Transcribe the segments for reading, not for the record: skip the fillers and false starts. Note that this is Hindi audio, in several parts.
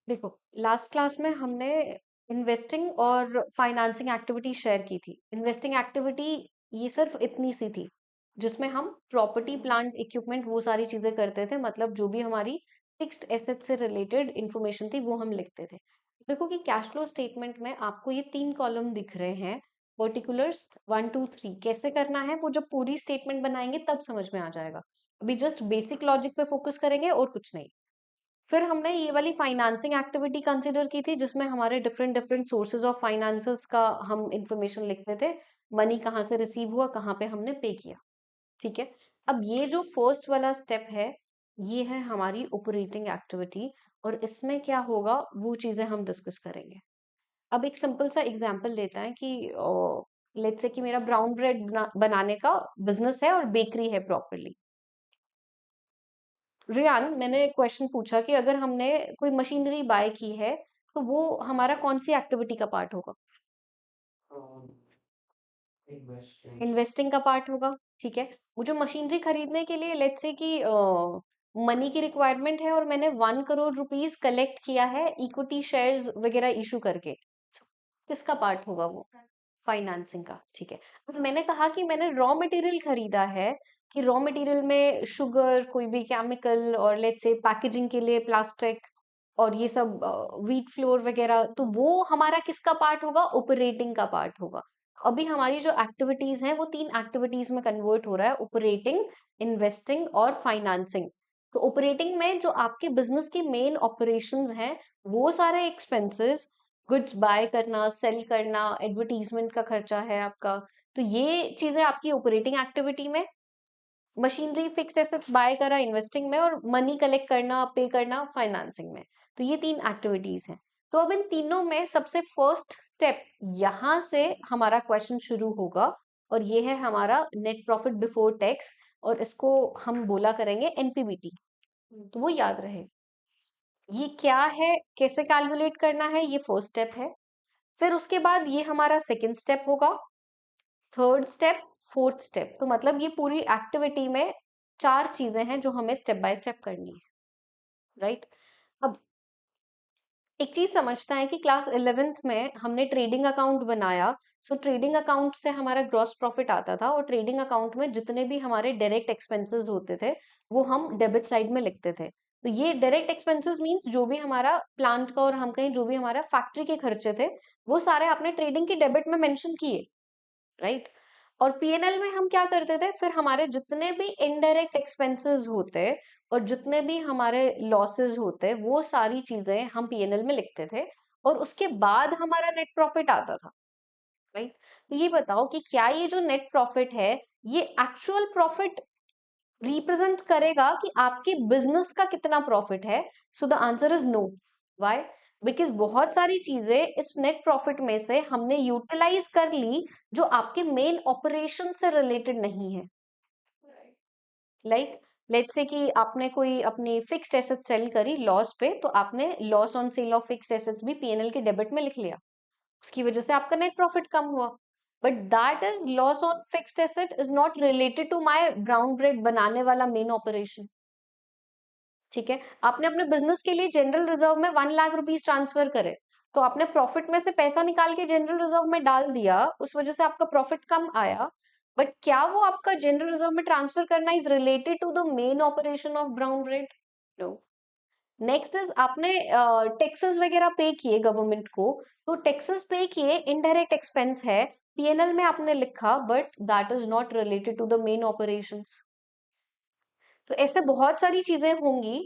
देखो, लास्ट क्लास में हमने इन्वेस्टिंग और फाइनेंसिंग एक्टिविटी शेयर की थी। इन्वेस्टिंग एक्टिविटी ये सिर्फ इतनी सी थी, जिसमें हम प्रॉपर्टी, प्लांट, इक्विपमेंट वो सारी चीजें करते थे। मतलब जो भी हमारी फिक्स्ड एसेट से रिलेटेड इंफॉर्मेशन थी वो हम लिखते थे। देखो कि कैश फ्लो स्टेटमेंट में आपको ये 3 कॉलम दिख रहे हैं, पर्टिकुलर्स 1 2 3। कैसे करना है वो जब पूरी स्टेटमेंट बनाएंगे तब समझ में आ जाएगा। अभी जस्ट बेसिक लॉजिक पे फोकस करेंगे और कुछ नहीं। फिर हमने ये वाली फाइनेंसिंग एक्टिविटी कंसिडर की थी, जिसमें हमारे different different sources of finances का हम इंफॉर्मेशन लिखते थे। मनी कहाँ से रिसीव हुआ, कहाँ पे हमने पे किया। ठीक है। अब ये जो फर्स्ट वाला स्टेप है, ये है हमारी ऑपरेटिंग एक्टिविटी। और इसमें क्या होगा वो चीजें हम डिस्कस करेंगे। अब एक सिंपल सा एग्जांपल लेते हैं कि लेट्स से कि मेरा ब्राउन ब्रेड बनाने का बिजनेस है और बेकरी है प्रॉपरली। रियान, मैंने क्वेश्चन पूछा कि अगर हमने कोई मशीनरी बाय की है तो वो हमारा कौन सी एक्टिविटी का पार्ट होगा? इन्वेस्टिंग का पार्ट होगा। ठीक है। मुझे मशीनरी खरीदने के लिए लेट्स से कि मनी की रिक्वायरमेंट है और मैंने 1 करोड़ रुपीस कलेक्ट किया है इक्विटी शेयर्स वगैरह इशू करके। किसका पार्ट होगा वो? फाइनेंसिंग का। ठीक है। अब मैंने कहा कि मैंने रॉ मटेरियल खरीदा है, कि रॉ मटेरियल में शुगर, कोई भी केमिकल, और लेट्स से पैकेजिंग के लिए प्लास्टिक और ये सब व्हीट फ्लोर वगैरह, तो वो हमारा किसका पार्ट होगा? ऑपरेटिंग का पार्ट होगा। अभी हमारी जो एक्टिविटीज हैं वो 3 एक्टिविटीज में कन्वर्ट हो रहा है, ऑपरेटिंग, इन्वेस्टिंग और फाइनेंसिंग। तो ऑपरेटिंग में जो आपके बिजनेस के मेन ऑपरेशंस हैं, वो सारे एक्सपेंसेस, गुड्स बाय करना, सेल करना, एडवर्टीजमेंट का खर्चा है आपका, तो ये चीजें आपकी ऑपरेटिंग एक्टिविटी में। मशीनरी, फिक्स एसेट्स बाय करा इन्वेस्टिंग में, और मनी कलेक्ट करना, पे करना फाइनेंसिंग में। तो ये 3 एक्टिविटीज हैं। तो अब इन तीनों में सबसे फर्स्ट स्टेप, यहां से हमारा क्वेश्चन शुरू होगा, और ये है हमारा नेट प्रॉफिट बिफोर टैक्स, और इसको हम बोला करेंगे एनपीबीटी। तो वो याद रहे। ये क्या है, कैसे कैलकुलेट करना है, ये फर्स्ट स्टेप है। फिर उसके बाद ये हमारा सेकंड स्टेप होगा, थर्ड स्टेप, फोर्थ स्टेप। तो मतलब ये पूरी एक्टिविटी में 4 चीजें हैं जो हमें स्टेप बाय स्टेप करनी है। राइट। अब एक चीज समझता है कि क्लास 11th में हमने ट्रेडिंग अकाउंट बनाया। सो ट्रेडिंग अकाउंट से हमारा ग्रॉस प्रॉफिट आता था, और ट्रेडिंग अकाउंट में जितने भी हमारे डायरेक्ट एक्सपेंसेस होते थे वो हम डेबिट साइड में लिखते थे। तो ये डायरेक्ट एक्सपेंसेस मींस जो भी हमारा प्लांट का, और हम कहीं जो भी हमारा फैक्ट्री के खर्चे थे, वो सारे आपने ट्रेडिंग की डेबिट में मेंशन किए। राइट। और पीएनएल में हम क्या करते थे, फिर हमारे जितने भी इनडायरेक्ट एक्सपेंसेस होते और जितने भी हमारे लॉसेस होते, वो सारी चीजें हम पीएनएल में लिखते थे, और उसके बाद हमारा नेट प्रॉफिट आता था। राइट। तो ये बताओ कि क्या ये जो नेट प्रॉफिट है, ये एक्चुअल प्रॉफिट रिप्रेजेंट करेगा कि आपके बिजनेस का कितना प्रॉफिट है? So the answer is no. Why? Because बहुत सारी चीजें इस नेट प्रॉफिट में से हमने यूटिलाइज कर ली जो आपके मेन ऑपरेशन से रिलेटेड नहीं है। लाइक लेट्स से कि आपने कोई अपनी फिक्स्ड एसेट सेल करी लॉस पे, तो आपने loss on sale of fixed assets भी पीएनएल के डेबिट में लिख लिया, उसकी वजह से आपका नेट प्रॉफिट कम हुआ। But that is loss on fixed asset is not related to my brown bread बनाने वाला मेन ऑपरेशन। ठीक है। आपने अपने बिजनेस के लिए जनरल रिजर्व में 1 लाख रुपीस ट्रांसफर करे, तो आपने प्रॉफिट में से पैसा निकाल के जनरल रिजर्व में डाल दिया, उस वजह से आपका प्रॉफिट कम आया। बट क्या वो आपका जनरल रिजर्व में ट्रांसफर करना is related to the main operation of brown bread? No. Next is आपने टैक्सेस वगैरह पे किए गवर्नमेंट को, तो टैक्सेस पे किए इनडायरेक्ट एक्सपेंस है, पीएनएल में आपने लिखा, but that is not related to the main operations. तो ऐसे बहुत सारी चीजें होंगी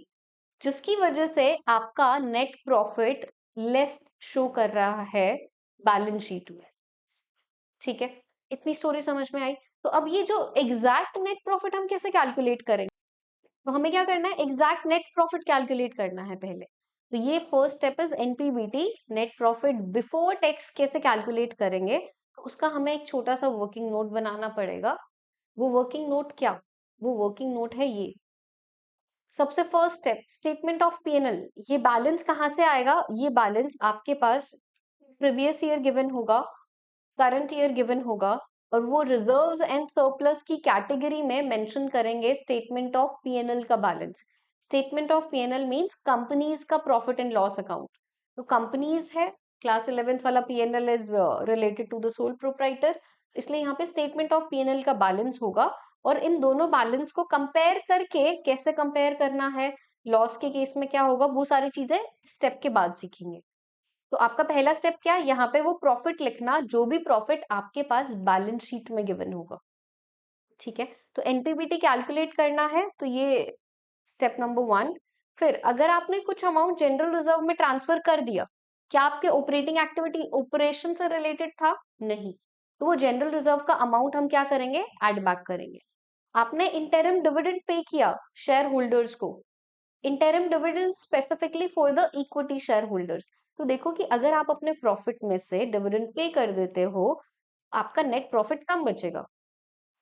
जिसकी वजह से आपका नेट प्रॉफिट लेस शो कर रहा है बैलेंस शीट में। ठीक है। इतनी स्टोरी समझ में आई? तो अब ये जो एग्जैक्ट नेट प्रॉफिट हम कैसे कैलकुलेट करेंगे? तो हमें क्या करना है, एग्जैक्ट नेट प्रॉफिट कैलकुलेट करना है पहले। तो ये first step is NPBT, net profit before tax कैसे कैलकुलेट करेंगे, तो उसका हमें एक छोटा सा वर्किंग नोट बनाना पड़ेगा। वो वर्किंग नोट क्या? वो वर्किंग नोट है ये। सबसे first step, statement of PNL. ये बैलेंस कहाँ से आएगा? ये बैलेंस आपके पास प्रीवियस ईयर गिवन होगा, करंट ईयर गिवन होगा, और वो रिजर्व्स एंड सरप्लस की कैटेगरी में मेंशन करेंगे स्टेटमेंट ऑफ पीएनएल का balance. Statement of PNL means companies का प्रॉफिट एंड लॉस अकाउंट। तो कंपनीज है, क्लास 11th वाला PNL is related to the sole proprietor, इसलिए यहाँ पे स्टेटमेंट ऑफ पीएनएल का बैलेंस होगा। और इन दोनों बैलेंस को कंपेयर करके कैसे कंपेयर करना है, लॉस के केस में क्या होगा, वो सारी चीजें स्टेप के बाद सीखेंगे। तो आपका पहला स्टेप क्या है, यहाँ पे वो प्रॉफिट लिखना जो भी प्रॉफिट आपके पास बैलेंस शीट में गिवन होगा। ठीक है, तो एनपीबीटी कैलकुलेट करना है, तो ये स्टेप नंबर 1। फिर अगर आपने कुछ अमाउंट जनरल रिजर्व में ट्रांसफर कर दिया, क्या आपके ऑपरेटिंग एक्टिविटी ऑपरेशन से रिलेटेड था? नहीं, तो वो जनरल रिजर्व का अमाउंट हम क्या करेंगे, एड बैक करेंगे। आपने इंटरिम डिविडेंड पे किया शेयर होल्डर्स को, interim dividend specifically for the equity share holders. तो देखो कि अगर आप अपने प्रॉफिट में से डिविडेंड पे कर देते हो, आपका नेट प्रॉफिट कम बचेगा,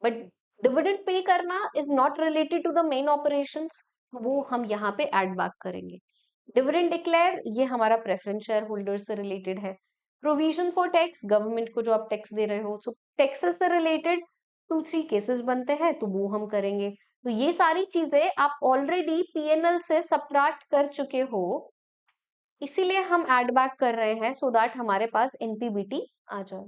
बट डिविडेंड पे करना is not related to the main operations, वो हम यहाँ पे एड बैक करेंगे। डिविडेंड डिक्लेयर, ये हमारा प्रेफरेंस शेयर होल्डर से रिलेटेड है। प्रोविजन फॉर टैक्स, गवर्नमेंट को जो आप टैक्स दे रहे हो, सो टैक्सेस से रिलेटेड 2-3 केसेस बनते हैं, तो वो हम करेंगे। तो ये सारी चीजें आप ऑलरेडी पीएनएल से सबट्रैक्ट कर चुके हो, इसीलिए हम एड बैक कर रहे हैं सो दैट हमारे पास एनपीबीटी आ जाए।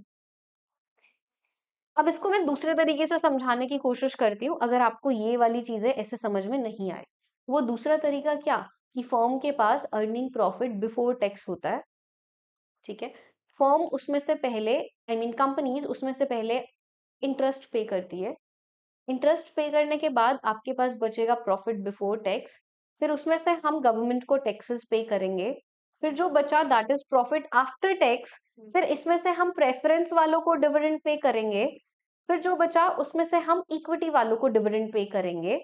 अब इसको मैं दूसरे तरीके से समझाने की कोशिश करती हूँ, अगर आपको ये वाली चीजें ऐसे समझ में नहीं आए। वो दूसरा तरीका क्या, कि फर्म के पास अर्निंग प्रॉफिट बिफोर टैक्स होता है। ठीक है, फर्म उसमें से पहले, आई मीन कंपनीज उसमें से पहले इंटरेस्ट पे करती है। इंटरेस्ट पे करने के बाद आपके पास बचेगा प्रॉफिट बिफोर टैक्स, फिर उसमें से हम गवर्नमेंट को टैक्सेस पे करेंगे। फिर जो बचा that is profit after tax, फिर इसमें से हम प्रेफरेंस वालों को डिविडेंड पे करेंगे। फिर जो बचा उसमें से हम इक्विटी वालों को डिविडेंड पे करेंगे।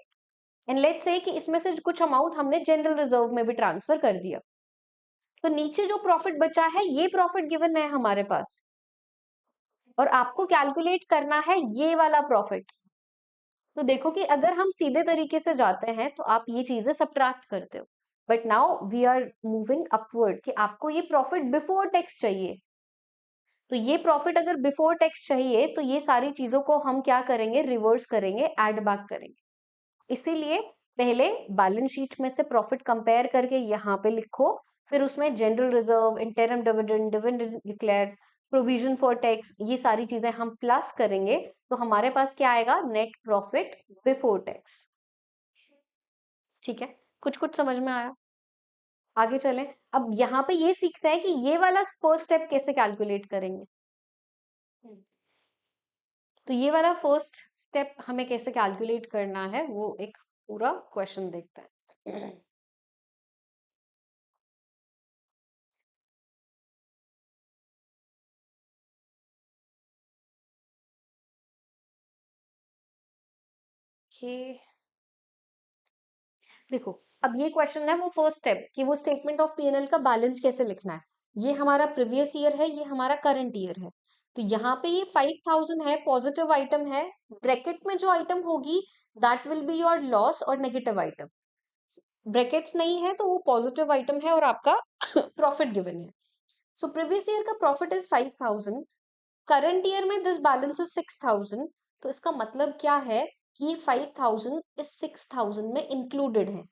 एंड लेट्स से कि इसमें से कुछ अमाउंट हमने जनरल रिजर्व में भी ट्रांसफर कर दिया, तो नीचे जो प्रॉफिट बचा है ये प्रॉफिट गिवन है हमारे पास, और आपको कैलकुलेट करना है ये वाला प्रॉफिट। तो देखो कि अगर हम सीधे तरीके से जाते हैं तो आप ये चीजें सब्ट्रैक्ट करते हो, but now we are moving upward कि आपको ये प्रॉफिट बिफोर टैक्स चाहिए। तो ये प्रॉफिट अगर बिफोर टैक्स चाहिए तो ये सारी चीजों को हम क्या करेंगे, रिवर्स करेंगे, एड बैक करेंगे। इसीलिए पहले बैलेंस शीट में से प्रॉफिट कंपेयर करके यहाँ पे लिखो, फिर उसमें general reserve, interim dividend, dividend declare, provision for tax, ये सारी चीजें हम प्लस करेंगे, तो हमारे पास क्या आएगा, नेट प्रॉफिट बिफोर टैक्स। ठीक है, कुछ कुछ समझ में आया? आगे चलें। अब यहाँ पे ये सीखते हैं कि ये वाला फर्स्ट स्टेप कैसे कैलकुलेट करेंगे। तो ये वाला फर्स्ट स्टेप हमें कैसे कैलकुलेट करना है, वो एक पूरा क्वेश्चन देखते हैं। ये देखो, अब ये क्वेश्चन है वो फर्स्ट स्टेप कि वो स्टेटमेंट ऑफ पीएनएल का बैलेंस कैसे लिखना है। ये हमारा प्रीवियस ईयर है, ये हमारा करंट ईयर है। तो यहाँ पे ये 5000 है, पॉजिटिव आइटम है। ब्रैकेट में जो आइटम होगी that will be your loss और नेगेटिव आइटम। ब्रैकेट्स नहीं है तो वो पॉजिटिव आइटम है और आपका प्रॉफिट गिवन है। सो प्रीवियस ईयर का प्रॉफिट इज 5000, करंट ईयर में दिस बैलेंस इज 6000। तो इसका मतलब क्या है कि ये 5000 इस 6000 में इंक्लूडेड है।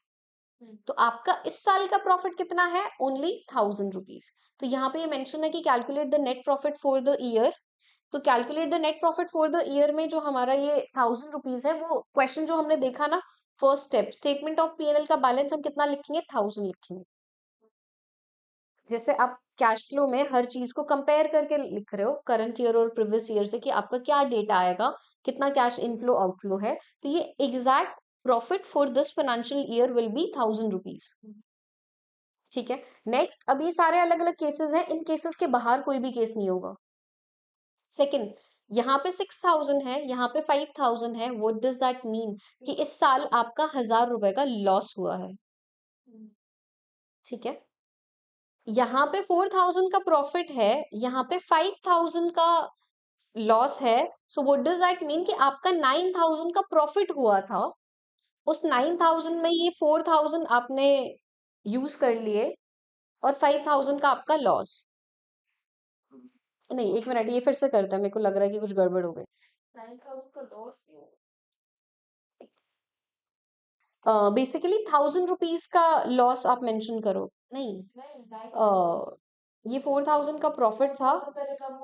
तो आपका इस साल का प्रॉफिट कितना है, ओनली 1000 रुपीज। तो यहाँ पे ये मेंशन है कि calculate the net profit for the year. तो calculate the net profit for the year में जो हमारा ये 1000 रुपीज है, वो क्वेश्चन जो हमने देखा ना, first step statement of PNL का बैलेंस हम कितना लिखेंगे, 1000 लिखेंगे। जैसे आप कैश फ्लो में हर चीज को कंपेयर करके लिख रहे हो करंट ईयर और प्रीवियस ईयर से, कि आपका क्या डेटा आएगा, कितना कैश इनफ्लो आउटफ्लो है, तो ये exact profit for this financial year will be 1000 rupees. ठीक है, नेक्स्ट, अब ये सारे अलग अलग केसेस हैं, इन केसेस के बाहर कोई भी केस नहीं होगा। सेकंड, यहाँ पे 6000 है, यहाँ पे 5000 है, व्हाट डज दैट मीन, कि इस साल आपका 1000 रुपए का लॉस हुआ है। ठीक है, यहाँ पे 4000 का प्रॉफिट है, यहाँ पे 5000 का लॉस है। So what does that mean कि आपका 9000 का प्रॉफिट हुआ था, उस 9000 में ये 4000 आपने यूज कर लिए, और 5000 का आपका लॉस। नहीं, एक मिनट, ये फिर से करते हैं, मेरे को लग रहा है कि कुछ गड़बड़ हो गई। 9000 का लॉस क्यों? बेसिकली 1000 रुपीज का लॉस आप मेंशन करो, नहीं ये 4000 का प्रॉफिट था,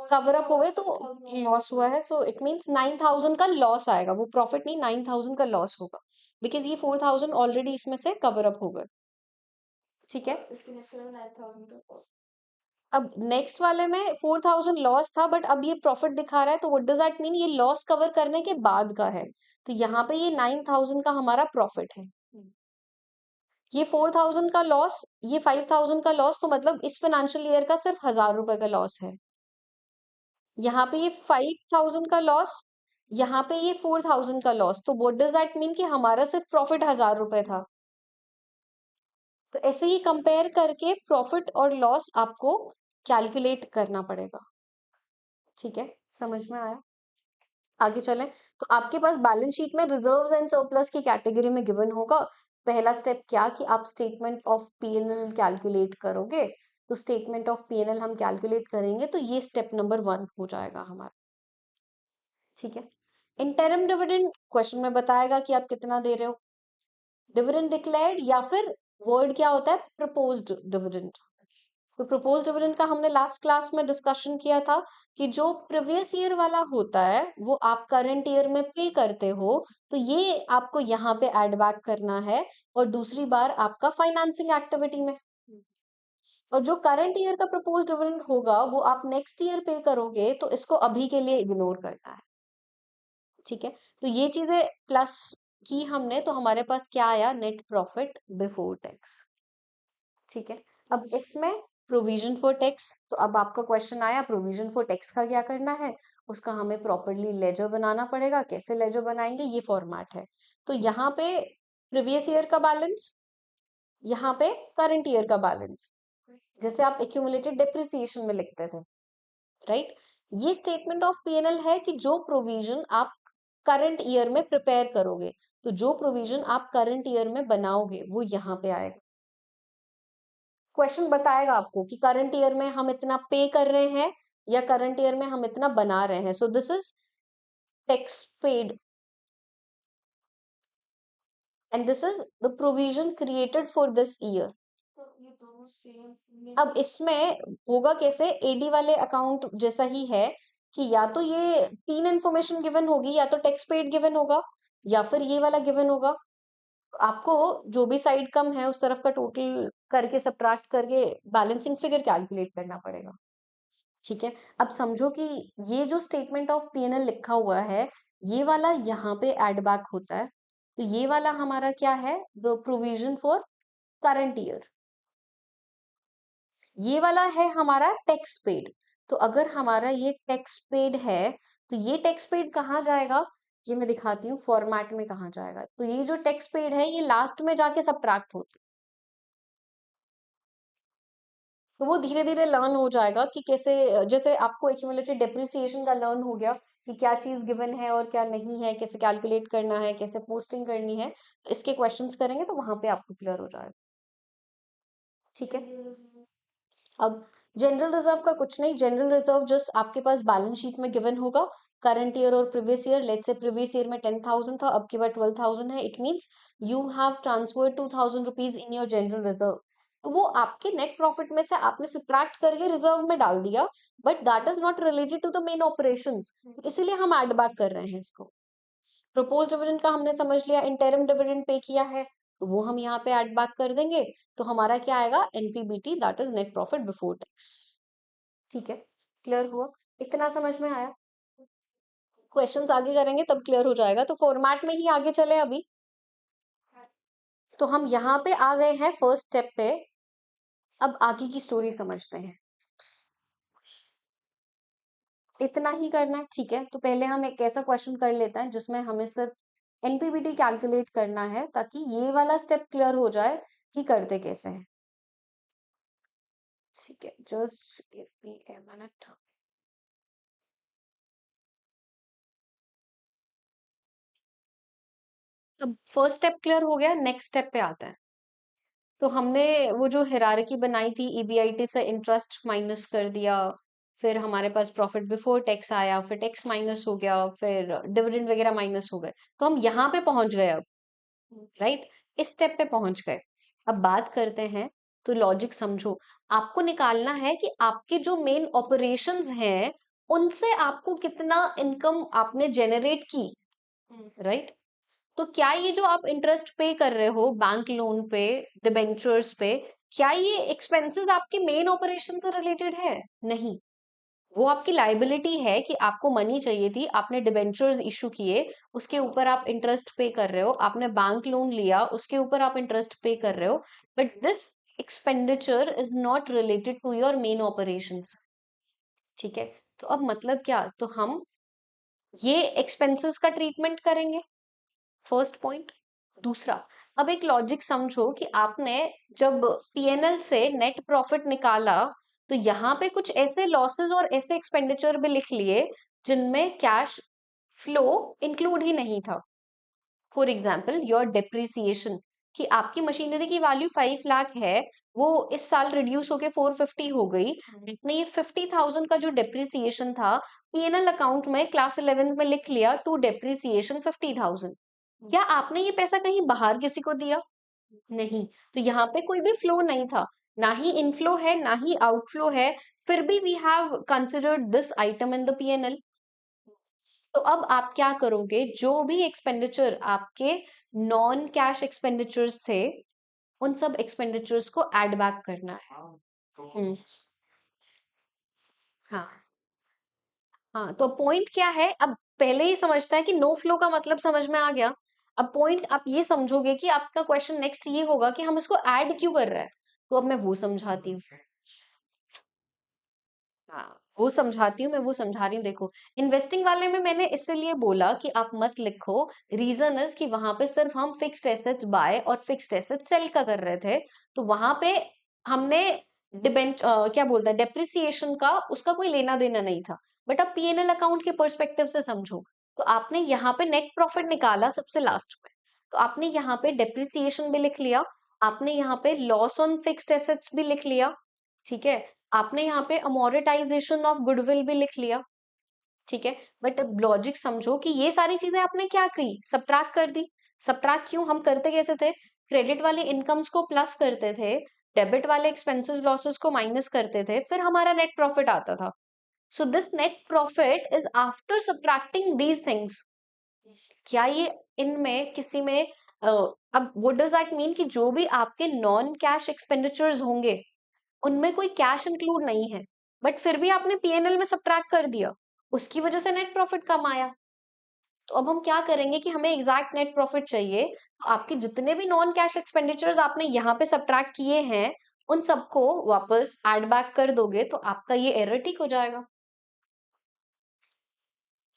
कवर अप हो गए तो लॉस हुआ है, सो इट मींस 9000 का लॉस आएगा, वो प्रॉफिट नहीं 9000 का लॉस होगा, बिकॉज ये 4000 ऑलरेडी इसमें से कवर अप हो गए। ठीक है, अब नेक्स्ट वाले में 4000 लॉस था बट अब ये प्रॉफिट दिखा रहा है, तो व्हाट डज दैट मीन, ये लॉस कवर करने के बाद का है, तो यहाँ पे ये 9000 का हमारा प्रॉफिट है। ये 4000 का लॉस, ये 5000 का लॉस, तो मतलब इस फाइनेंशियल ईयर का सिर्फ 1000 रुपए का लॉस है। यहाँ पे ये 5000 का लॉस, यहाँ पे ये 4000 का लॉस, तो व्हाट डज दैट मीन कि हमारा सिर्फ प्रॉफिट 1000 रुपए था। तो ऐसे ही कंपेयर करके प्रॉफिट और लॉस आपको कैलकुलेट करना पड़ेगा। ठीक है, समझ में आया? आगे चलें, तो आपके पास बैलेंस शीट में रिजर्व्स एंड सरप्लस की कैटेगरी में गिवन होगा। पहला स्टेप क्या कि आप स्टेटमेंट ऑफ पीएनएल कैलकुलेट करोगे, तो स्टेटमेंट ऑफ पीएनएल हम कैलकुलेट करेंगे, तो ये स्टेप नंबर 1 हो जाएगा हमारा। ठीक है, इंटरिम डिविडेंड क्वेश्चन में बताएगा कि आप कितना दे रहे हो, डिविडेंड डिक्लेयर्ड या फिर वर्ड क्या होता है, प्रपोज्ड डिविडेंड। तो प्रपोज डिविडेंड का हमने लास्ट क्लास में डिस्कशन किया था कि जो प्रीवियस ईयर वाला होता है वो आप करंट ईयर में पे करते हो, तो ये आपको यहाँ पे ऐड बैक करना है, और दूसरी बार आपका फाइनेंसिंग एक्टिविटी में। और जो करंट ईयर का प्रपोज डिविडेंड होगा वो आप नेक्स्ट ईयर पे करोगे, तो इसको अभी के लिए इग्नोर करना है। ठीक है, तो ये चीजें प्लस की हमने, तो हमारे पास क्या आया, नेट प्रॉफिट बिफोर टैक्स। ठीक है, अब इसमें प्रोविजन फॉर टैक्स, तो अब आपका क्वेश्चन आया प्रोविजन फॉर टैक्स का क्या करना है, उसका हमें प्रॉपरली लेजर बनाना पड़ेगा। कैसे लेजर बनाएंगे, ये फॉर्मेट है। तो यहाँ पे प्रीवियस ईयर का बैलेंस, यहाँ पे करंट ईयर का बैलेंस, जैसे आप एक्यूमुलेटेड डेप्रिसिएशन में लिखते थे, राइट। ये स्टेटमेंट ऑफ पीएनएल है कि जो प्रोविजन आप करंट ईयर में प्रिपेयर करोगे, तो जो प्रोविजन आप करंट ईयर में बनाओगे वो यहाँ पे आएगा। क्वेश्चन बताएगा आपको कि करंट ईयर में हम इतना पे कर रहे हैं या करंट ईयर में हम इतना बना रहे हैं, so this is tax paid and this is the provision created for this year. अब इसमें होगा कैसे, एडी वाले अकाउंट जैसा ही है कि या तो ये तीन इंफॉर्मेशन गिवन होगी, या तो टैक्स पेड गिवन होगा या फिर ये वाला गिवन होगा। आपको जो भी साइड कम है उस तरफ का टोटल करके सब्ट्रैक्ट करके बैलेंसिंग फिगर कैलकुलेट करना पड़ेगा। ठीक है, अब समझो कि ये जो स्टेटमेंट ऑफ पीएनएल लिखा हुआ है, ये वाला यहाँ पे एड बैक होता है, तो ये वाला हमारा क्या है, the provision for current year. ये वाला है हमारा टैक्स पेड। तो अगर हमारा ये टैक्स पेड है, तो ये टैक्स पेड कहाँ जाएगा, ये मैं दिखाती हूँ फॉर्मेट में कहाँ जाएगा। तो ये जो टैक्स पेड है ये लास्ट में जाके सब्ट्रैक्ट होता है, तो वो धीरे धीरे लर्न हो जाएगा कि कैसे, जैसे आपको एक्यूमुलेटेड डेप्रिसिएशन का लर्न हो गया कि क्या चीज गिवन है और क्या नहीं है, कैसे कैलकुलेट करना है, कैसे पोस्टिंग करनी है, तो इसके क्वेश्चंस करेंगे तो वहां पे आपको क्लियर हो जाएगा। ठीक है, अब जनरल रिजर्व का कुछ नहीं, जनरल रिजर्व जस्ट आपके पास बैलेंस शीट में गिवन होगा, करंट ईयर और previous year. Let's say previous year में 10,000 था, अब की बार 12,000 है, it means you have transferred 2,000 rupees in your general reserve. तो वो आपके नेट प्रॉफिट में से आपने सब्ट्रैक्ट करके रिजर्व में डाल दिया, but that is not related to the main operations, इसीलिए हम एड बैक कर रहे हैं इसको। प्रपोज डिविडेंड का हमने समझ लिया, इंटरिम डिविडेंड पे किया है, तो वो हम यहाँ पे ऐड बैक कर देंगे, तो हमारा क्या आएगा, NPBT, that is net profit before tax. ठीक है, क्लियर हुआ, इतना समझ में आया? क्वेश्चंस आगे करेंगे तब क्लियर हो जाएगा, तो फॉर्मेट में ही आगे चले अभी। तो हम यहाँ पे आ गए हैं फर्स्ट स्टेप पे, अब आगे की स्टोरी समझते हैं। इतना ही करना है, ठीक है। तो पहले हम एक ऐसा क्वेश्चन कर लेते हैं जिसमें हमें सिर्फ एनपीबीटी कैलकुलेट करना है, ताकि ये वाला स्टेप क्लियर हो जाए कि करते कैसे हैं। ठीक है, just give me a minute. अब फर्स्ट स्टेप क्लियर हो गया, नेक्स्ट स्टेप पे आते हैं। तो हमने वो जो हिरारकी बनाई थी, ईबीआईटी से इंटरेस्ट माइनस कर दिया, फिर हमारे पास प्रॉफिट बिफोर टैक्स आया, फिर टैक्स माइनस हो गया, फिर डिविडेंड वगैरह माइनस हो गए, तो हम यहाँ पे पहुंच गए अब, राइट। इस स्टेप पे पहुंच गए। अब बात करते हैं, तो लॉजिक समझो। आपको निकालना है कि आपके जो मेन ऑपरेशंस हैं उनसे आपको कितना इनकम आपने जनरेट की, राइट? तो क्या ये जो आप इंटरेस्ट पे कर रहे हो बैंक लोन पे, डिबेंचर्स पे, क्या ये एक्सपेंसेस आपके मेन ऑपरेशन से रिलेटेड है? नहीं, वो आपकी लाइबिलिटी है कि आपको मनी चाहिए थी, आपने डिबेंचर्स इशू किए, उसके ऊपर आप इंटरेस्ट पे कर रहे हो, आपने बैंक लोन लिया, उसके ऊपर आप इंटरेस्ट पे कर रहे हो, but this expenditure is not related to your main operations. ठीक है, तो अब मतलब क्या, तो हम ये एक्सपेंसेस का ट्रीटमेंट करेंगे, फर्स्ट पॉइंट। दूसरा, अब एक लॉजिक समझो कि आपने जब पीएनएल से नेट प्रॉफिट निकाला, तो यहाँ पे कुछ ऐसे लॉसेस और ऐसे एक्सपेंडिचर भी लिख लिए जिनमें कैश फ्लो इंक्लूड ही नहीं था। फॉर एग्जाम्पल योर डेप्रिसिएशन, कि आपकी मशीनरी की वैल्यू 5 लाख है, वो इस साल रिड्यूस होके 450 हो गई, आपने ये 50,000 का जो डेप्रिसिएशन था पीएनएल अकाउंट में क्लास 11 में लिख लिया टू डेप्रिसिएशन 50,000। क्या आपने ये पैसा कहीं बाहर किसी को दिया? नहीं, तो यहाँ पे कोई भी फ्लो नहीं था, ना ही इनफ्लो है ना ही आउटफ्लो है, फिर भी we have considered this item in the PNL. तो अब आप क्या करोगे, जो भी एक्सपेंडिचर आपके नॉन कैश एक्सपेंडिचर्स थे उन सब एक्सपेंडिचर्स को ऐड बैक करना है। हम्म, हाँ हाँ, तो पॉइंट क्या है, अब पहले ही समझता है कि नो फ्लो का मतलब समझ में आ गया। अब पॉइंट आप ये समझोगे कि आपका क्वेश्चन नेक्स्ट ये होगा कि हम इसको ऐड क्यों कर रहे हैं, तो अब मैं वो समझाती हूँ। हाँ, वो समझाती हूँ, मैं वो समझा रही हूँ। देखो, इन्वेस्टिंग वाले में मैंने इसलिए बोला कि आप मत लिखो, रीजन इज कि वहां पे सिर्फ हम फिक्स्ड एसेट्स बाय और फिक्स्ड एसेट्स सेल का कर रहे थे, तो वहां पे हमने क्या बोलते हैं, डेप्रिसिएशन का उसका कोई लेना देना नहीं था। बट अब पीएनएल अकाउंट के पर्सपेक्टिव से समझो, तो आपने यहाँ पे नेट प्रॉफिट निकाला सबसे लास्ट में, तो आपने यहाँ पे डेप्रिसिएशन भी लिख लिया, आपने यहाँ पे लॉस ऑन फिक्स्ड एसेट्स भी लिख लिया, ठीक है, आपने यहाँ पे अमोरेटाइजेशन ऑफ गुडविल भी लिख लिया, ठीक है। बट अब लॉजिक समझो कि ये सारी चीजें आपने क्या की, सब्ट्रैक्ट कर दी। सब्ट्रैक्ट क्यों, हम करते कैसे थे, क्रेडिट वाले इनकम्स को प्लस करते थे, डेबिट वाले एक्सपेंसेस लॉसेस को माइनस करते थे, फिर हमारा नेट प्रॉफिट आता था। So this net profit is after subtracting these things. क्या ये इनमें किसी में अब व्हाट डज दैट मीन कि जो भी आपके नॉन कैश एक्सपेंडिचर्स होंगे उनमें कोई कैश इंक्लूड नहीं है, बट फिर भी आपने पीएनएल में सब्ट्रैक्ट कर दिया, उसकी वजह से नेट प्रॉफिट कम आया। तो अब हम क्या करेंगे कि हमें एग्जैक्ट नेट प्रॉफिट चाहिए, तो आपके जितने भी नॉन कैश एक्सपेंडिचर्स आपने यहाँ पे सब्ट्रैक्ट किए हैं उन सबको वापस ऐड बैक कर दोगे, तो आपका ये एरर ठीक हो जाएगा।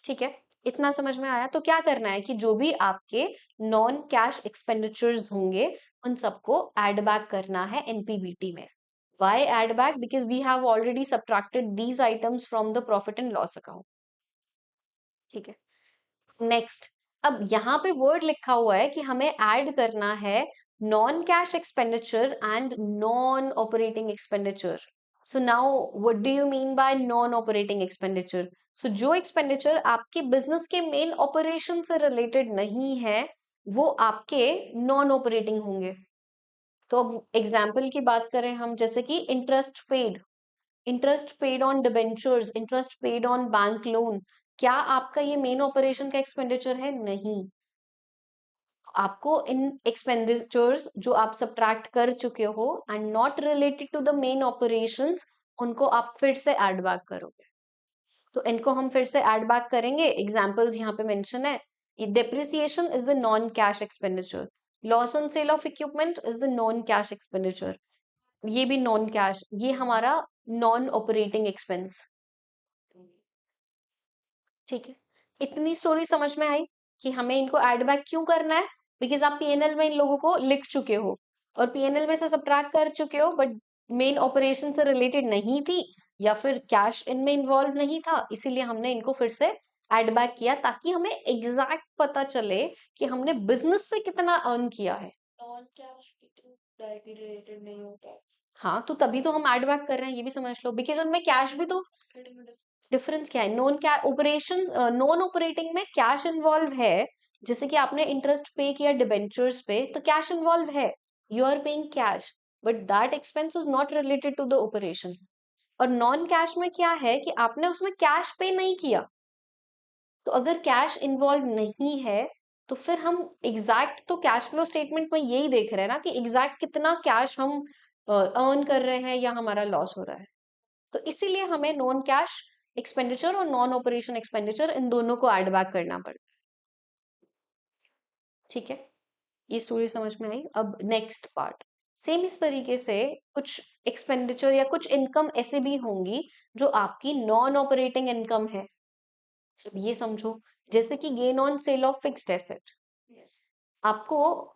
ठीक है, इतना समझ में आया? तो क्या करना है कि जो भी आपके नॉन कैश एक्सपेंडिचर्स होंगे उन सबको ऐड बैक करना है एनपीबीटी में। Why add back? Because we have already subtracted these items from the profit and loss account. ठीक है, नेक्स्ट, अब यहाँ पे वर्ड लिखा हुआ है कि हमें ऐड करना है non cash expenditure and non operating expenditure. So now what do you mean by non operating expenditure? So जो एक्सपेंडिचर आपके बिजनेस के मेन ऑपरेशन से रिलेटेड नहीं है वो आपके नॉन ऑपरेटिंग होंगे। तो अब एग्जाम्पल की बात करें हम, जैसे कि interest paid on debentures, interest paid on bank loan, क्या आपका ये मेन ऑपरेशन का एक्सपेंडिचर है? नहीं। आपको इन एक्सपेंडिचर्स जो आप सब्ट्रैक्ट कर चुके हो and not related to the main operations, उनको आप फिर से ऐड बैक करोगे। तो इनको हम फिर से ऐड बैक करेंगे, एग्जांपल्स यहाँ पे मेंशन है। Depreciation is the non cash expenditure, loss on sale of equipment is the non cash expenditure, ये भी नॉन कैश, ये हमारा नॉन ऑपरेटिंग एक्सपेंस। ठीक है, इतनी स्टोरी समझ में आई कि हमें इनको ऐड बैक क्यों करना है, बिकॉज आप पीएनएल में इन लोगों को लिख चुके हो और पीएनएल में से सब्ट्रैक्ट कर चुके हो, बट मेन ऑपरेशन से रिलेटेड नहीं थी या फिर कैश इनमें इन्वॉल्व नहीं था, इसीलिए हमने इनको फिर से ऐड बैक किया ताकि हमें एग्जैक्ट पता चले कि हमने बिजनेस से कितना अर्न किया है। नॉन कैश डायरेक्टली रिलेटेड नहीं होता। हाँ, तो तभी तो हम ऐड बैक कर रहे हैं, ये भी समझ लो, बिकॉज उनमें कैश भी तो, डिफरेंस क्या है, नॉन ऑपरेटिंग में कैश इन्वॉल्व है, जैसे कि आपने इंटरेस्ट पे किया डिबेंचर्स पे, तो कैश इन्वॉल्व है, you are paying cash, but that expense is not related to the operation. और नॉन कैश में क्या है कि आपने उसमें कैश पे नहीं किया, तो अगर कैश इन्वॉल्व नहीं है तो फिर हम एग्जैक्ट तो कैश फ्लो स्टेटमेंट में यही देख रहे हैं ना कि एग्जैक्ट कितना कैश हम अर्न कर रहे हैं या हमारा लॉस हो रहा है। तो इसीलिए हमें नॉन कैश एक्सपेंडिचर और नॉन ऑपरेशन एक्सपेंडिचर इन दोनों को ऐड बैक करना पड़ता है। ठीक है, ये स्टोरी समझ में आई। अब नेक्स्ट पार्ट, सेम इस तरीके से कुछ एक्सपेंडिचर या कुछ इनकम ऐसे भी होंगी जो आपकी नॉन ऑपरेटिंग इनकम है। अब ये समझो, जैसे कि gain on sale of fixed asset, आपको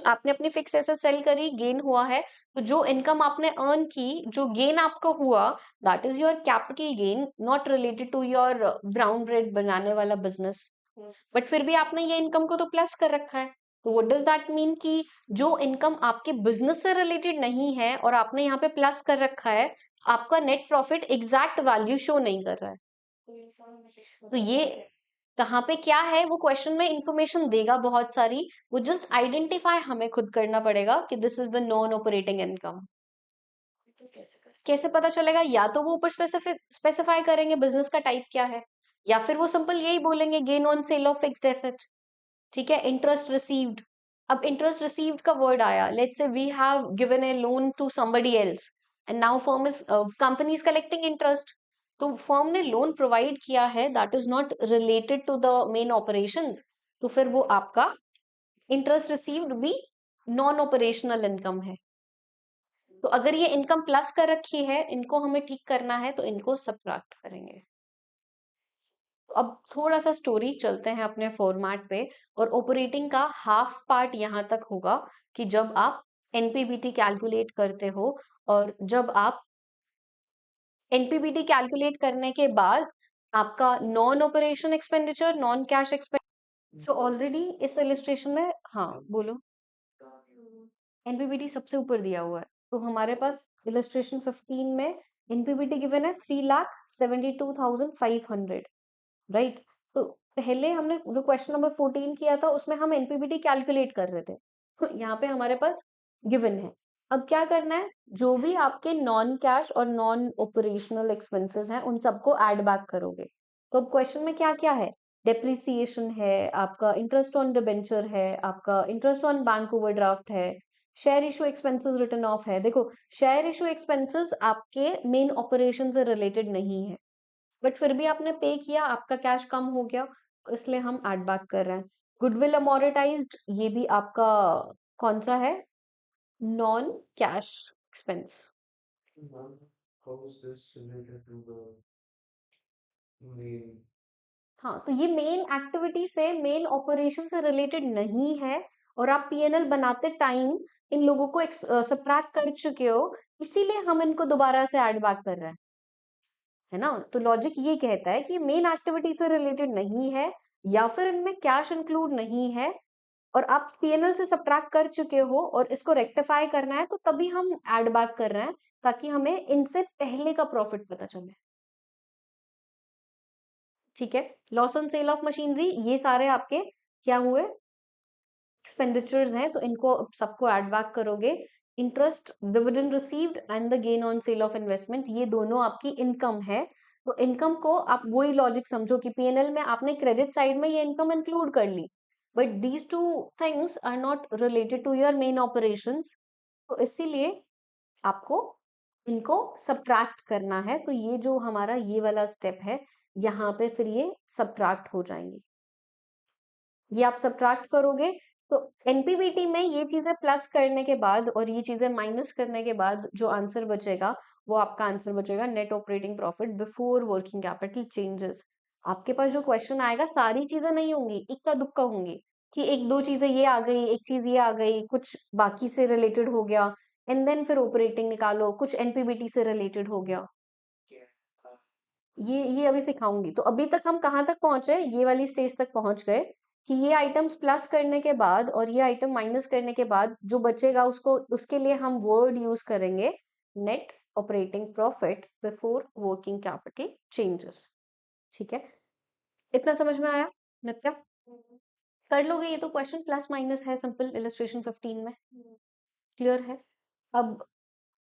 आपने अपनी फिक्स एसेट सेल करी, गेन हुआ है, तो जो इनकम आपने अर्न की, जो गेन आपको हुआ, that is your capital gain, not related to your brown bread बनाने वाला बिजनेस। बट फिर भी आपने ये इनकम को तो प्लस कर रखा है। तो व्हाट डज दैट मीन कि जो इनकम आपके बिजनेस से रिलेटेड नहीं है और आपने यहाँ पे प्लस कर रखा है, आपका net profit exact value show नहीं कर रहा है। तो ये कहाँ पे क्या है, वो क्वेश्चन में इंफॉर्मेशन देगा बहुत सारी, वो जस्ट आइडेंटिफाई हमें खुद करना पड़ेगा कि this is the non operating income. कैसे पता चलेगा, या तो वो ऊपर स्पेसिफाई करेंगे बिजनेस का टाइप क्या है, या फिर वो सिंपल यही बोलेंगे gain on sale of fixed asset. ठीक है, इंटरेस्ट रिसीव्ड, अब इंटरेस्ट रिसीव्ड का वर्ड आया, let's say we have given a loan to somebody else and now firm is company is collecting interest. तो फर्म ने लोन प्रोवाइड किया है, that is not related to the main operations, तो फिर वो आपका इंटरेस्ट रिसीव्ड भी नॉन ऑपरेशनल इनकम है। तो अगर ये इनकम प्लस कर रखी है, इनको हमें ठीक करना है, तो इनको सबट्रैक्ट करेंगे। तो अब थोड़ा सा स्टोरी चलते हैं अपने फॉर्मेट पे, और ऑपरेटिंग का हाफ पार्ट यहाँ तक होगा कि जब आप एनपीबीटी कैलकुलेट करते हो, और जब आप एनपीबीटी कैलकुलेट करने के बाद आपका non operation expenditure, non cash expenditure, so already इस इलिस्ट्रेशन में, हाँ बोलो, एनपीबीटी सबसे ऊपर दिया हुआ है, तो हमारे पास इलिस्ट्रेशन 15 में एनपीबीटी गिवन है 3,72,500, राइट। तो पहले हमने जो क्वेश्चन नंबर 14 किया था उसमें हम एनपीबीटी कैलकुलेट कर रहे थे, तो यहाँ पे हमारे पास गिवन है। अब क्या करना है, जो भी आपके नॉन कैश और नॉन ऑपरेशनल एक्सपेंसेस हैं उन सबको ऐड बैक करोगे। तो अब क्वेश्चन में क्या क्या है, डेप्रिसिएशन है, आपका इंटरेस्ट ऑन डिबेंचर है, आपका इंटरेस्ट ऑन बैंक ओवरड्राफ्ट है, share issue expenses return of है। देखो, शेयर इशू एक्सपेंसेस आपके मेन ऑपरेशन से रिलेटेड नहीं है, बट फिर भी आपने पे किया, आपका कैश कम हो गया, इसलिए हम ऐड बैक कर रहे हैं। गुडविल अमोर्टाइज्ड, ये भी आपका कौन सा है, नॉन कैश एक्सपेंस। हाँ, तो ये मेन एक्टिविटी से, मेन ऑपरेशन से रिलेटेड नहीं है, और आप पीएनएल बनाते टाइम इन लोगों को सब्ट्रैक्ट कर चुके हो, इसीलिए हम इनको दोबारा से ऐड बैक कर रहे हैं, है ना। तो लॉजिक ये कहता है कि मेन एक्टिविटी से रिलेटेड नहीं है, या फिर इनमें कैश इंक्लूड नहीं है, और आप पीएनएल से सब्ट्रैक्ट कर चुके हो और इसको रेक्टिफाई करना है, तो तभी हम ऐड बैक कर रहे हैं, ताकि हमें इनसे पहले का प्रॉफिट पता चले। ठीक है, loss on sale of machinery, ये सारे आपके क्या हुए, एक्सपेंडिचर्स हैं, तो इनको सबको ऐड बैक करोगे। Interest, dividend received and the gain on sale of investment, ये दोनों आपकी इनकम है। तो इनकम को आप वही लॉजिक समझो कि पीएनएल में आपने क्रेडिट साइड में ये इनकम इंक्लूड कर ली, but these two things are not related to your main operations, तो इसीलिए आपको इनको सब्ट्रैक्ट करना है। तो ये जो हमारा ये वाला स्टेप है, यहाँ पे फिर ये सब्ट्रैक्ट हो जाएंगे, ये आप सब्ट्रैक्ट करोगे। तो एनपीबीटी में ये चीजें प्लस करने के बाद और ये चीजें माइनस करने के बाद जो आंसर बचेगा, वो आपका आंसर बचेगा net operating profit before working capital changes. आपके पास जो क्वेश्चन आएगा, सारी चीजें नहीं होंगी, इक्का दुक्का होंगी, कि एक दो चीजें ये आ गई, एक चीज ये आ गई, कुछ बाकी से रिलेटेड हो गया, एंड देन फिर ऑपरेटिंग निकालो, कुछ एनपीबीटी से रिलेटेड हो गया। ये अभी सिखाऊंगी। तो अभी तक हम कहाँ तक पहुंचे, ये वाली स्टेज तक पहुंच गए कि ये आइटम्स प्लस करने के बाद और ये आइटम माइनस करने के बाद जो बचेगा, उसको, उसके लिए हम वर्ड यूज करेंगे net operating profit before working capital changes. ठीक है, इतना समझ में आया नित्या? कर लोगे ये तो क्वेश्चन प्लस माइनस है, सिंपल इलस्ट्रेशन 15 में क्लियर है। अब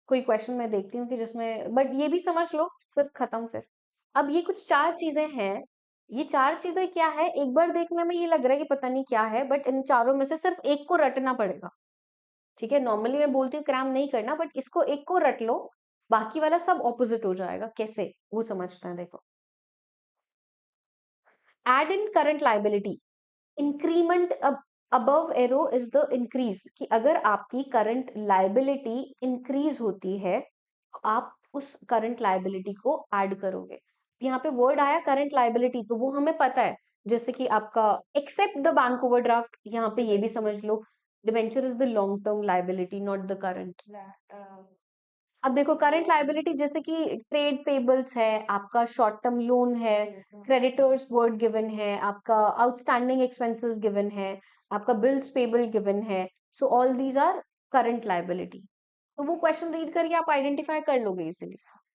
कोई क्वेश्चन मैं देखती हूँ कि जिसमें, बट ये भी समझ लो फिर खत्म फिर। अब ये कुछ चार चीजें हैं, ये चार चीजें क्या है, एक बार देखने में ये लग रहा है कि पता नहीं क्या है, बट इन चारों में से सिर्फ एक को रटना पड़ेगा। ठीक है, नॉर्मली मैं बोलती हूँ क्रैम नहीं करना, बट इसको एक को रट लो, बाकी वाला सब ऑपोजिट हो जाएगा। कैसे वो समझते हैं, देखो। Add in current liability, increment above arrow is the increase, कि अगर आपकी करंट लाइबिलिटी इंक्रीज होती है तो आप उस करंट लाइबिलिटी को ऐड करोगे। यहाँ पे वर्ड आया करंट लाइबिलिटी, तो वो हमें पता है, जैसे कि आपका एक्सेप्ट द बैंक ओवरड्राफ्ट, यहाँ पे ये भी समझ लो debenture is the long term liability not the current. अब देखो करंट लाइबिलिटी जैसे कि ट्रेड पेबल्स है, आपका शॉर्ट टर्म लोन है, क्रेडिटर्स वर्ड गिवन है, आपका आउटस्टैंडिंग एक्सपेंसेस गिवन है, आपका बिल्स पेबल गिवन है। So all these are current liability. तो वो क्वेश्चन रीड करके आप आइडेंटिफाई कर लोगे इजीली।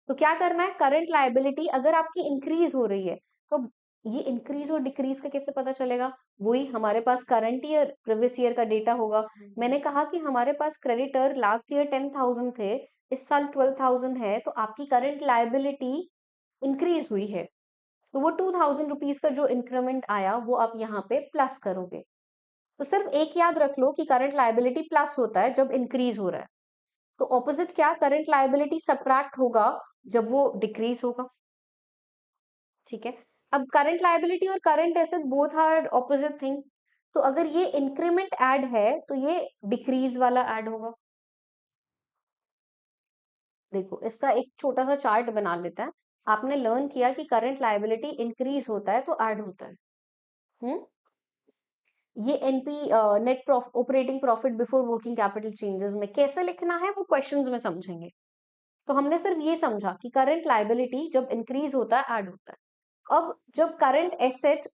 तो क्या करना है, करंट लाइबिलिटी अगर आपकी इंक्रीज हो रही है तो ये इंक्रीज और डिक्रीज का कैसे पता चलेगा, वही हमारे पास करंट ईयर प्रीवियस ईयर का डेटा होगा। मैंने कहा कि हमारे पास क्रेडिटर लास्ट ईयर 10,000 थे, इस साल 12,000 है, तो आपकी करंट लाइबिलिटी इंक्रीज हुई है, तो वो 2,000 रुपीज का जो इंक्रीमेंट आया वो आप यहाँ पे प्लस करोगे। तो सिर्फ एक याद रख लो कि करंट लाइबिलिटी प्लस होता है जब इंक्रीज हो रहा है, तो ऑपोजिट क्या, करंट लाइबिलिटी सब्ट्रैक्ट होगा जब वो डिक्रीज होगा। ठीक है, अब करंट लाइबिलिटी और current asset both are opposite thing, तो अगर ये इंक्रीमेंट ऐड है तो ये डिक्रीज वाला ऐड होगा। देखो इसका एक छोटा सा चार्ट बना लेता है। आपने लर्न किया कि करंट लायबिलिटी इंक्रीज होता है तो ऐड होता है। हम्म, ये NP net operating profit before working capital changes में कैसे लिखना है वो क्वेश्चंस में समझेंगे। तो हमने सिर्फ ये समझा कि करंट लायबिलिटी जब इंक्रीज होता है ऐड होता है। अब जब करंट एसेट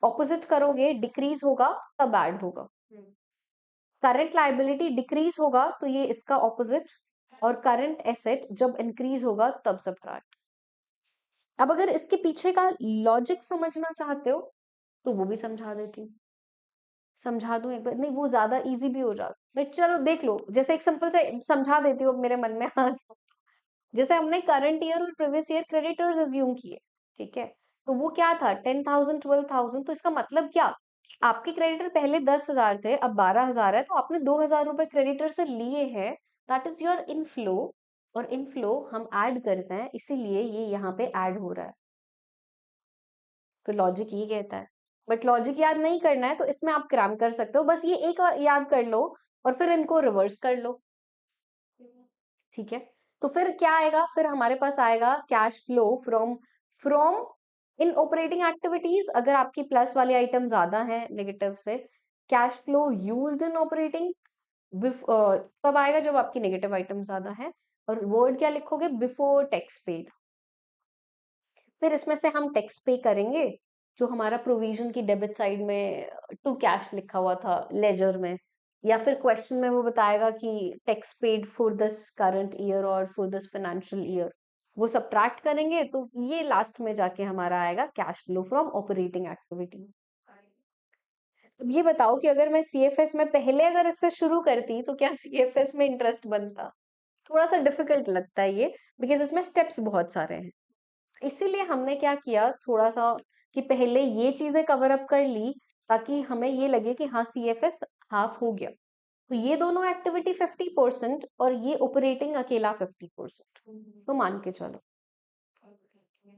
ऑपोजिट करोगे डिक्रीज होगा तब ऐड होगा। करंट लायबिलिटी डिक्रीज होगा तो ये इसका ऑपोजिट, और करंट एसेट जब इंक्रीज होगा तब सब्ट्रैक्ट। अब अगर इसके पीछे का लॉजिक समझना चाहते हो तो वो भी समझा देती हूँ। समझा दूं एक बार, नहीं वो ज्यादा इजी भी हो जाता, बट चलो देख लो, जैसे एक सिंपल से समझा देती हूँ, अब मेरे मन में आ गया। जैसे हमने करंट ईयर और प्रीवियस ईयर क्रेडिटर्स अज्यूम किए, ठीक है, तो वो क्या था 10,000 12,000, तो इसका मतलब क्या कि आपके क्रेडिटर पहले 10,000 थे अब 12,000 है, तो आपने 2,000 रुपए क्रेडिटर से लिए हैं, दैट इज योर इनफ्लो। और इनफ्लो हम ऐड करते हैं, इसीलिए ये यहाँ पे ऐड हो रहा है। तो लॉजिक ये कहता है, बट लॉजिक याद नहीं करना है तो इसमें आप क्रैम कर सकते हो, बस ये एक याद कर लो और फिर इनको रिवर्स कर लो। ठीक है, तो फिर क्या आएगा, फिर हमारे पास आएगा cash flow from from in operating activities, अगर आपकी प्लस वाले आइटम ज्यादा है नेगेटिव से। Cash flow used in operating तब आएगा जब आपकी नेगेटिव आइटम ज्यादा है, और वर्ड क्या लिखोगे, बिफोर टैक्स पेड। फिर इसमें से हम टैक्स पे करेंगे, जो हमारा प्रोविजन की डेबिट साइड में टू कैश लिखा हुआ था लेजर में, या फिर क्वेश्चन में वो बताएगा कि tax paid for this current year और फॉर दिस फाइनेंशियल ईयर, वो सब्ट्रैक्ट करेंगे, तो ये लास्ट में जाके हमारा आएगा cash flow from operating activity. अब ये बताओ कि अगर मैं सीएफएस में पहले अगर इससे शुरू करती तो क्या सीएफएस में इंटरेस्ट बनता। थोड़ा सा डिफिकल्ट लगता है ये, बिकॉज इसमें स्टेप्स बहुत सारे हैं। इसीलिए हमने क्या किया थोड़ा सा, कि पहले ये चीजें कवर अप कर ली ताकि हमें ये लगे कि हाँ सीएफएस हाफ हो गया। तो ये दोनों एक्टिविटी 50% और ये ऑपरेटिंग अकेला 50%, तो मान के चलो।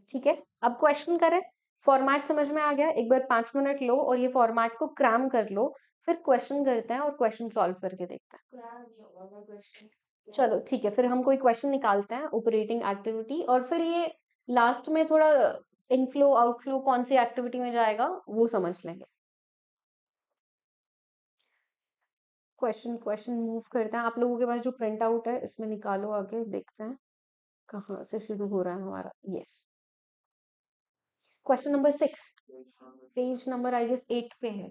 ठीक है, अब क्वेश्चन करें। फॉर्मेट समझ में आ गया, एक बार 5 मिनट लो और ये फॉर्मेट को क्रैम कर लो, फिर क्वेश्चन करते हैं और क्वेश्चन सॉल्व करके देखते हैं। चलो ठीक है, फिर हम कोई क्वेश्चन निकालते हैं ऑपरेटिंग एक्टिविटी, और फिर ये लास्ट में थोड़ा इनफ्लो आउटफ्लो कौन सी एक्टिविटी में जाएगा वो समझ लेंगे। क्वेश्चन क्वेश्चन मूव करते हैं, आप लोगों के पास जो प्रिंट आउट है इसमें निकालो, आगे देखते हैं कहाँ से शुरू हो रहा है हमारा। Yes, question number 6, page number I guess 8 पे है।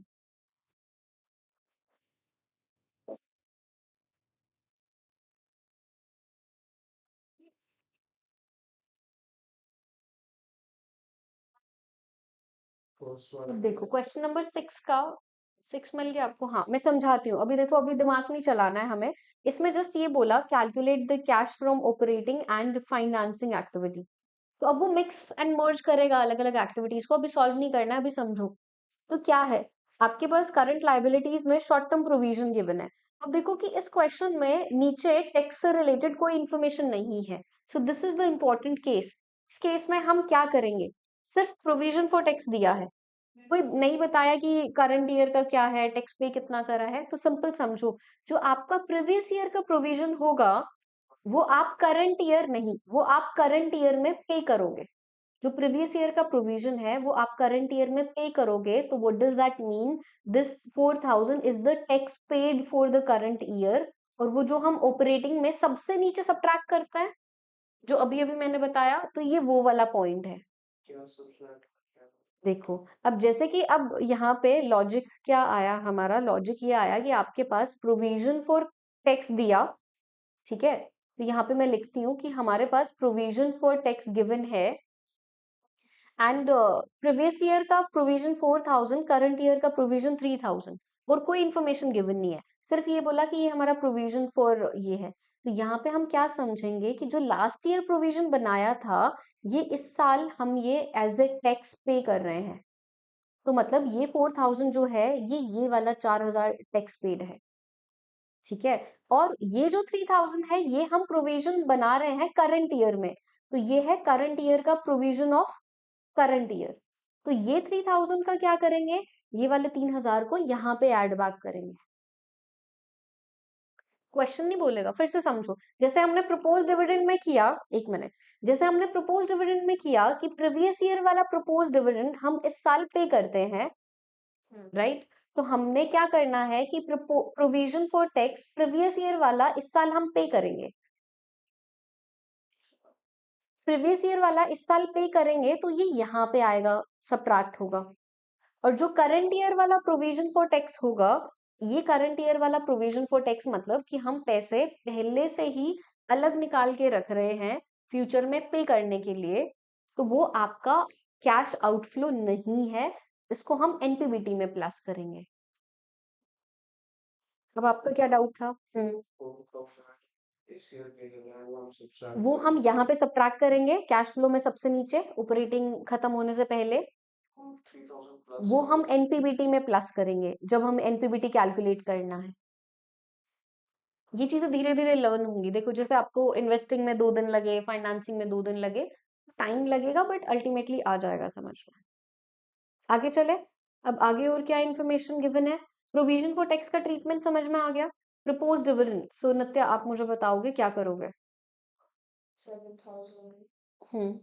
देखो क्वेश्चन नंबर 6 का 6 मिल गया आपको? हाँ, मैं समझाती हूँ। अभी देखो, अभी दिमाग नहीं चलाना है हमें। इसमें जस्ट ये बोला, calculate the cash from operating and financing activity. तो अब वो मिक्स एंड मर्ज करेगा अलग अलग एक्टिविटीज को। अभी सॉल्व नहीं करना है, अभी समझो। तो क्या है, आपके पास करंट लाइबिलिटीज में शॉर्ट टर्म प्रोविजन गिवन है। अब देखो कि इस क्वेश्चन में नीचे टैक्स से रिलेटेड कोई इंफॉर्मेशन नहीं है। So this is the important case. इस केस में हम क्या करेंगे, सिर्फ प्रोविजन फॉर टैक्स दिया है, कोई नहीं बताया कि करंट ईयर का क्या है, टैक्स पे कितना करा है। तो सिंपल समझो, जो आपका प्रीवियस ईयर का प्रोविजन होगा वो आप करंट ईयर नहीं, वो आप करंट ईयर में पे करोगे। जो प्रीवियस ईयर का प्रोविजन है वो आप करंट ईयर में पे करोगे। तो what does that mean, this 4000 is the tax paid for the current year. और वो जो हम ऑपरेटिंग में सबसे नीचे सब्ट्रैक्ट करते हैं, जो अभी अभी मैंने बताया, तो ये वो वाला पॉइंट है। देखो, अब जैसे कि अब यहाँ पे लॉजिक क्या आया, हमारा लॉजिक ये आया कि आपके पास प्रोविजन फॉर टैक्स दिया, ठीक है। तो यहाँ पे मैं लिखती हूँ कि हमारे पास प्रोविजन फॉर टैक्स गिवन है, एंड प्रीवियस ईयर का प्रोविजन 4000, करंट ईयर का प्रोविजन 3000, और कोई इंफॉर्मेशन गिवन नहीं है। सिर्फ ये बोला कि ये हमारा प्रोविजन फॉर ये है। तो यहाँ पे हम क्या समझेंगे कि जो लास्ट ईयर प्रोविजन बनाया था, ये इस साल हम ये एज ए टैक्स पे कर रहे हैं। तो मतलब ये 4000 जो है, ये वाला 4000 टैक्स पेड है, ठीक है। और ये जो 3000 है, ये हम प्रोविजन बना रहे हैं करंट ईयर में। तो ये है करंट ईयर का प्रोविजन ऑफ करंट ईयर। तो ये 3000 का क्या करेंगे, ये वाले 3000 को यहाँ पे ऐड बैक करेंगे। क्वेश्चन नहीं बोलेगा, फिर से समझो। जैसे हमने प्रपोज डिविडेंड में किया, एक मिनट, जैसे हमने प्रपोज डिविडेंड में किया कि प्रीवियस ईयर वाला प्रपोज डिविडेंड हम इस साल पे करते हैं, राइट। तो हमने क्या करना है कि provision for tax previous year वाला इस साल हम पे करेंगे। प्रीवियस ईयर वाला इस साल पे करेंगे तो ये यहाँ पे आएगा, सब्ट्रैक्ट होगा। और जो करंट ईयर वाला प्रोविजन फॉर टैक्स होगा, ये करंट ईयर वाला प्रोविजन फॉर टैक्स मतलब कि हम पैसे पहले से ही अलग निकाल के रख रहे हैं फ्यूचर में पे करने के लिए। तो वो आपका कैश आउटफ्लो नहीं है, इसको हम एनपीबीटी में प्लस करेंगे। अब आपका क्या डाउट था? वो हम यहाँ पे सब्ट्रैक्ट करेंगे कैश फ्लो में सबसे नीचे, ऑपरेटिंग खत्म होने से पहले। वो हम एनपीबीटी में प्लस करेंगे जब हम एनपीबीटी कैलकुलेट करना है। ये चीजें धीरे धीरे लर्न होंगी। देखो, जैसे आपको इन्वेस्टिंग में 2 दिन लगे, फाइनेंसिंग में 2 दिन लगे, टाइम लगेगा बट अल्टीमेटली आ जाएगा समझ में। आगे चले। अब आगे और क्या इन्फॉर्मेशन गिवन है, प्रोविजन फॉर टैक्स का ट्रीटमेंट समझ में आ गया। प्रपोज डिविडेंड, सो नित्या आप मुझे बताओगे क्या करोगे? 7,000। हम्म।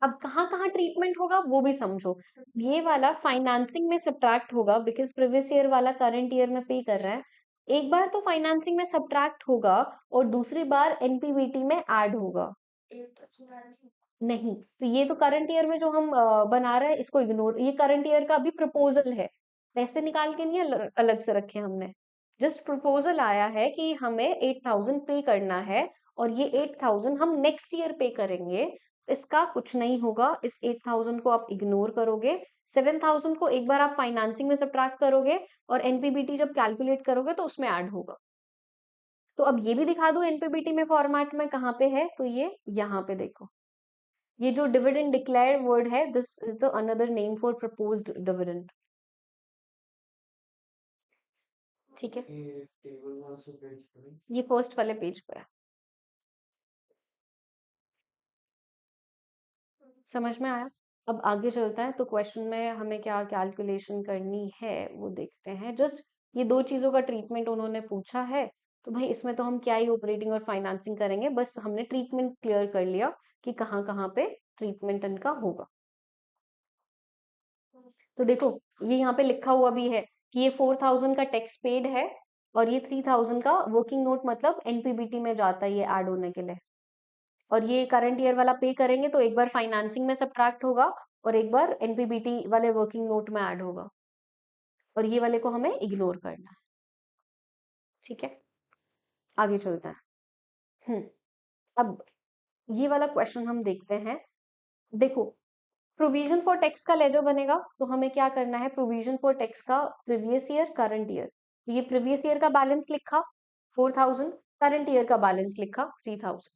अब कहाँ कहाँ ट्रीटमेंट होगा वो भी समझो। ये वाला फाइनेंसिंग में सब्ट्रैक्ट होगा, बिकॉज प्रीवियस ईयर वाला करंट ईयर में पे कर रहा है। एक बार तो फाइनेंसिंग में सब्ट्रैक्ट होगा और दूसरी बार एनपीबीटी में ऐड होगा। नहीं, तो ये तो करंट ईयर में जो हम बना रहे हैं इसको इग्नोर, ये करंट ईयर का अभी प्रपोजल है, पैसे निकाल के नहीं अलग से रखे हमने। जस्ट प्रपोजल आया है कि हमें 8000 पे करना है, और ये 8000 हम नेक्स्ट ईयर पे करेंगे। इसका कुछ नहीं होगा, इस 8000 को आप इग्नोर करोगे। 7000 को एक बार आप फाइनेंसिंग में सब्ट्रैक्ट करोगे, और एनपीबीटी जब कैलकुलेट करोगे तो उसमें ऐड होगा। तो अब ये भी दिखा दो एनपीबीटी में फॉर्मेट में कहाँ पे है, तो ये यहाँ पे देखो। ये जो डिविडेंड डिक्लेयर वर्ड है, this is the another name for proposed dividend, ठीक है। ये फर्स्ट वाले पेज पर है, समझ में आया? अब आगे चलता है, तो क्वेश्चन में हमें क्या कैलकुलेशन करनी है वो देखते हैं। जस्ट ये 2 चीजों का ट्रीटमेंट उन्होंने पूछा है, तो भाई इसमें तो हम क्या ही ऑपरेटिंग और फाइनेंसिंग करेंगे, बस हमने ट्रीटमेंट क्लियर कर लिया कि कहाँ कहाँ पे ट्रीटमेंट इनका होगा। तो देखो, ये यहाँ पे लिखा हुआ भी है कि ये 4000 का टैक्स पेड है, और ये 3000 का वर्किंग नोट मतलब एनपीबीटी में जाता है ये ऐड होने के लिए। और ये करंट ईयर वाला पे करेंगे तो एक बार फाइनेंसिंग में सब्ट्रैक्ट होगा, और एक बार एनपीबीटी वाले वर्किंग नोट में ऐड होगा, और ये वाले को हमें इग्नोर करना है, ठीक है। आगे चलता है। अब ये वाला क्वेश्चन हम देखते हैं। देखो, प्रोविजन फॉर टैक्स का लेजर बनेगा, तो हमें क्या करना है, प्रोविजन फॉर टैक्स का प्रीवियस ईयर, करंट ईयर। तो ये प्रीवियस ईयर का बैलेंस लिखा 4000, करंट ईयर का बैलेंस लिखा 3000।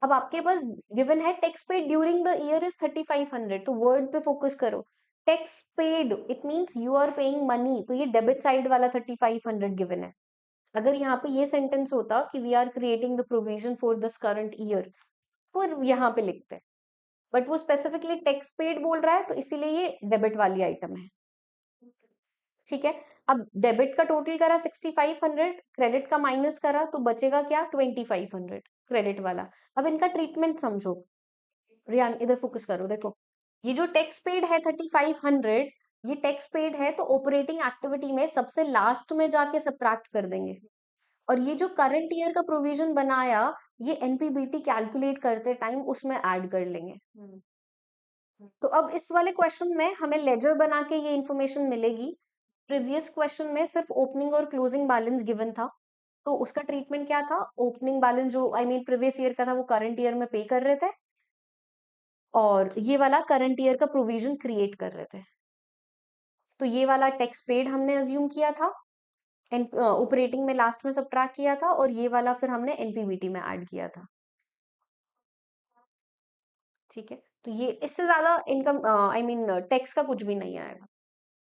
अब आपके पास गिवन है tax paid during the year is 3500, तो वर्ड पे फोकस करो। Tax paid it means you are paying money, तो ये डेबिट साइड वाला 3500 गिवन है। अगर यहाँ पे ये सेंटेंस होता कि we are creating the provision for this current year, फिर यहाँ पे लिखते हैं, बट वो स्पेसिफिकली टैक्स पेड बोल रहा है, तो इसीलिए ये डेबिट वाली आइटम है। ठीक है, अब डेबिट का टोटल करा 6500, क्रेडिट का माइनस करा तो बचेगा क्या, 2500 क्रेडिट वाला। अब इनका ट्रीटमेंट समझो, रियान इधर फोकस करो, देखो ये जो टैक्स पेड है 3500, ये टैक्स पेड है तो ऑपरेटिंग एक्टिविटी में सबसे लास्ट में जाके सब्ट्रैक्ट कर देंगे। और ये जो करंट ईयर का प्रोविजन बनाया, ये एनपीबीटी कैलकुलेट करते टाइम उसमें ऐड कर लेंगे। तो अब इस वाले क्वेश्चन में हमें लेजर बना के ये इन्फॉर्मेशन मिलेगी। प्रीवियस क्वेश्चन में सिर्फ ओपनिंग और क्लोजिंग बैलेंस गिवन था, तो उसका ट्रीटमेंट क्या था, ओपनिंग बैलेंस जो आई मीन प्रीवियस ईयर का था वो करंट ईयर में पे कर रहे थे, और ये वाला करंट ईयर का प्रोविजन क्रिएट कर रहे थे। तो ये वाला टैक्स पेड हमने अज्यूम किया था, ऑपरेटिंग में लास्ट में सब्ट्रैक्ट किया था, और ये वाला फिर हमने एनपीबीटी में ऐड किया था। ठीक है, तो ये इससे ज्यादा इनकम आई मीन टैक्स का कुछ भी नहीं आएगा।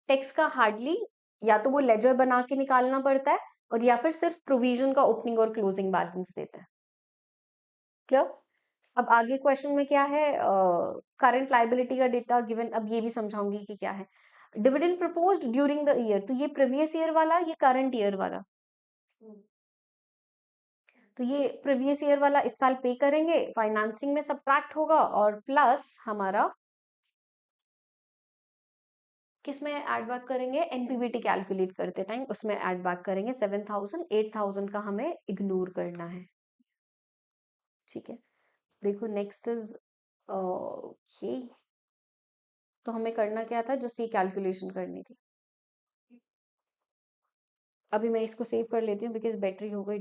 टैक्स का हार्डली या तो वो लेजर बना के निकालना पड़ता है, और या फिर सिर्फ प्रोविजन का ओपनिंग और क्लोजिंग बैलेंस देता है। क्लियर? अब आगे क्वेश्चन में क्या है, करंट लाइबिलिटी का डेटा गिवन, अब ये भी समझाऊंगी कि क्या है। Dividend proposed during the year, तो ये प्रीवियस ईयर वाला, ये करंट ईयर वाला। तो ये प्रीवियस ईयर वाला इस साल पे करेंगे, फाइनेंसिंग में सब्ट्रैक्ट होगा, और प्लस हमारा किस में ऐड बैक करेंगे, एनपीबीटी कैलकुलेट करते टाइम उसमें ऐड बैक करेंगे 7000, 8000 का हमें इग्नोर करना है। ठीक है, देखो नेक्स्ट इज ओके, तो हमें करना क्या था, जस्ट ये कैलकुलेशन करनी थी। अभी मैं इसको सेव कर लेती हूँ बिकॉज बैटरी हो गई।